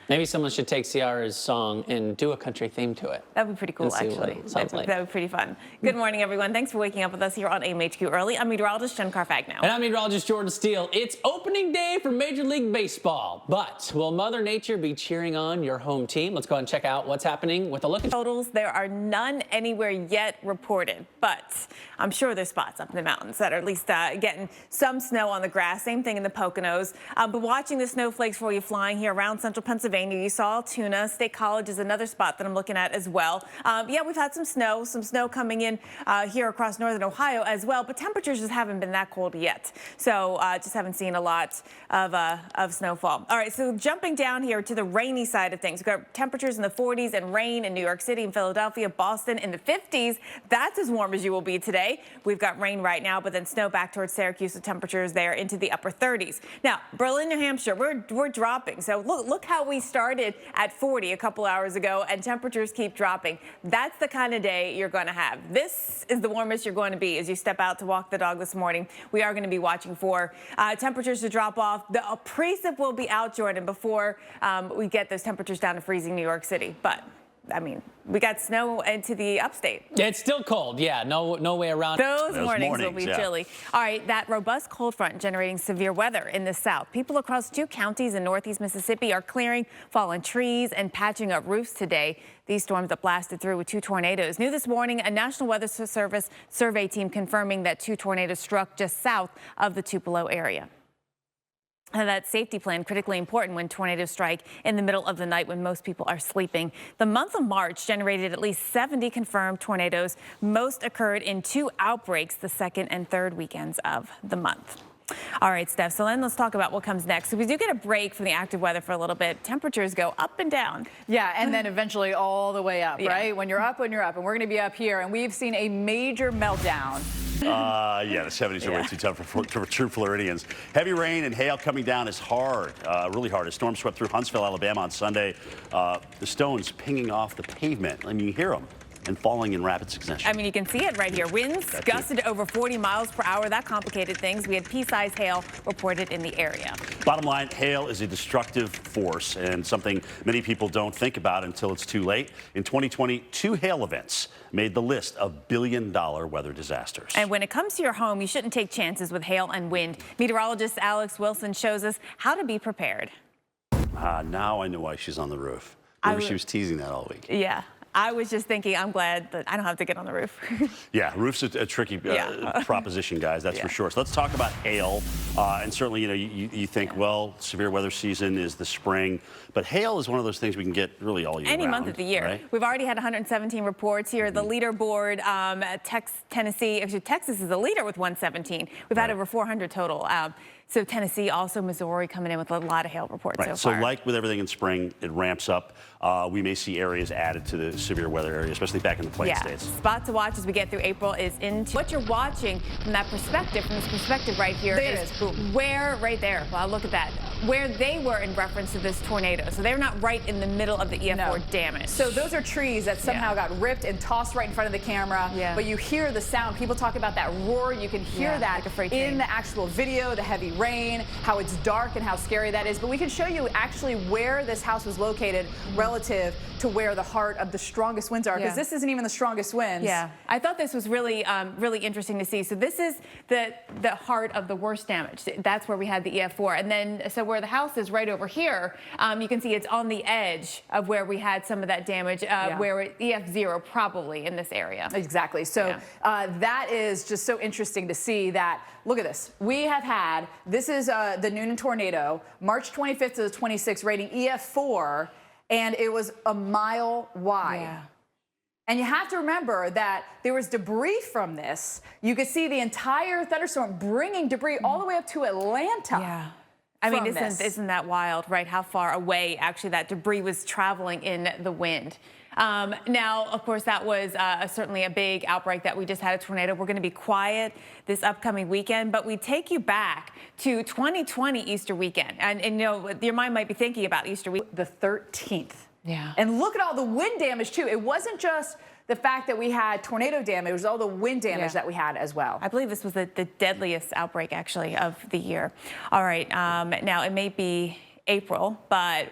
Maybe someone should take Ciara's song and do a country theme to it. That would be pretty cool, actually. That would be pretty fun. Good morning, everyone. Thanks for waking up with us here on AMHQ Early. I'm meteorologist Jen Carfagno. And I'm meteorologist Jordan Steele. It's opening day for Major League Baseball, but will Mother Nature be cheering on your home team? Let's go ahead and check out what's happening with a look at totals. There are none anywhere yet reported, but I'm sure there's spots up in the mountains that are at least getting some snow on the grass. Same thing in the Poconos. But watching the snowflakes for you flying here around central Pennsylvania, you saw Altoona. State College is another spot that I'm looking at as well. Yeah, we've had some snow coming in here across northern Ohio as well, but temperatures just haven't been that cold yet. So just haven't seen a lot of snowfall. All right, so jumping down here to the rainy side of things, we've got temperatures in the 40s and rain in New York City and Philadelphia, Boston in the 50s. That's as warm as you will be today. We've got rain right now, but then snow back towards Syracuse with temperatures there into the upper 30s. Now, Berlin, New Hampshire, we're dropping. So look how we started at 40 a couple hours ago, and temperatures keep dropping. That's the kind of day you're going to have. This is the warmest you're going to be as you step out to walk the dog this morning. We are going to be watching for temperatures to drop off. The precip will be out, Jordan, before we get those temperatures down to freezing New York City. But I mean, we got snow into the upstate. It's still cold, yeah, no way around. Those mornings will be chilly. All right, that robust cold front generating severe weather in the south. People across 2 counties in northeast Mississippi are clearing fallen trees and patching up roofs today. These storms that blasted through with 2 tornadoes. New this morning, a National Weather Service survey team confirming that 2 tornadoes struck just south of the Tupelo area. And that safety plan critically important when tornadoes strike in the middle of the night when most people are sleeping. The month of March generated at least 70 confirmed tornadoes. Most occurred in 2 outbreaks the 2nd and 3rd weekends of the month. All right, Steph, so then let's talk about what comes next. So we do get a break from the active weather for a little bit. Temperatures go up and down. Yeah, and then eventually all the way up, right? When you're up, and we're going to be up here, and we've seen a major meltdown. Yeah, the 70s are way too tough for true Floridians. Heavy rain and hail coming down is hard, really hard. A storm swept through Huntsville, Alabama on Sunday. The stones pinging off the pavement. I mean, you hear them. And falling in rapid succession. I mean, you can see it right here. Winds gusted over 40 miles per hour. That complicated things. We had pea-sized hail reported in the area. Bottom line, hail is a destructive force and something many people don't think about until it's too late. In 2020, 2 hail events made the list of billion-dollar weather disasters. And when it comes to your home, you shouldn't take chances with hail and wind. Meteorologist Alex Wilson shows us how to be prepared. Now I know why she's on the roof. Remember, she was teasing that all week. Yeah. I was just thinking, I'm glad that I don't have to get on the roof. Yeah, roof's a tricky proposition, guys, that's for sure. So let's talk about hail. And certainly, you know, you think, well, severe weather season is the spring. But hail is one of those things we can get really all year round. Any month of the year. Right? We've already had 117 reports here. The leaderboard, Tennessee, actually Texas is the leader with 117. We've had over 400 total. So Tennessee, also Missouri coming in with a lot of hail reports so far. So like with everything in spring, it ramps up. We may see areas added to the severe weather area, especially back in the plain states. Spot to watch as we get through April is into what you're watching from that perspective, from this perspective right here. There it is. Boom. Where, right there, wow, look at that, where they were in reference to this tornado. So they're not right in the middle of the EF4 damage. So those are trees that somehow got ripped and tossed right in front of the camera. But you hear the sound. People talk about that roar. You can hear that like a freight train in the actual video, the heavy rain, how it's dark and how scary that is. But we can show you actually where this house was located relative to where the heart of the strongest winds are, because this isn't even the strongest winds. Yeah, I thought this was really, really interesting to see. So this is the heart of the worst damage. That's where we had the EF4. And then, so where the house is right over here, you can see it's on the edge of where we had some of that damage, where EF0 probably in this area. Exactly. So that is just so interesting to see that. Look at this. We have had, this is the Noonan tornado, March 25th to the 26th, rating EF4, and it was a mile wide. Yeah. And you have to remember that there was debris from this. You could see the entire thunderstorm bringing debris all the way up to Atlanta. Yeah. I mean, isn't that wild, right? How far away actually that debris was traveling in the wind. Now, of course, that was certainly a big outbreak that we just had a tornado. We're going to be quiet this upcoming weekend, but we take you back to 2020 Easter weekend. And you know, your mind might be thinking about Easter week. The 13th. Yeah. And look at all the wind damage, too. It wasn't just the fact that we had tornado damage, it was all the wind damage that we had as well. I believe this was the deadliest outbreak, actually, of the year. All right. Now, it may be April, but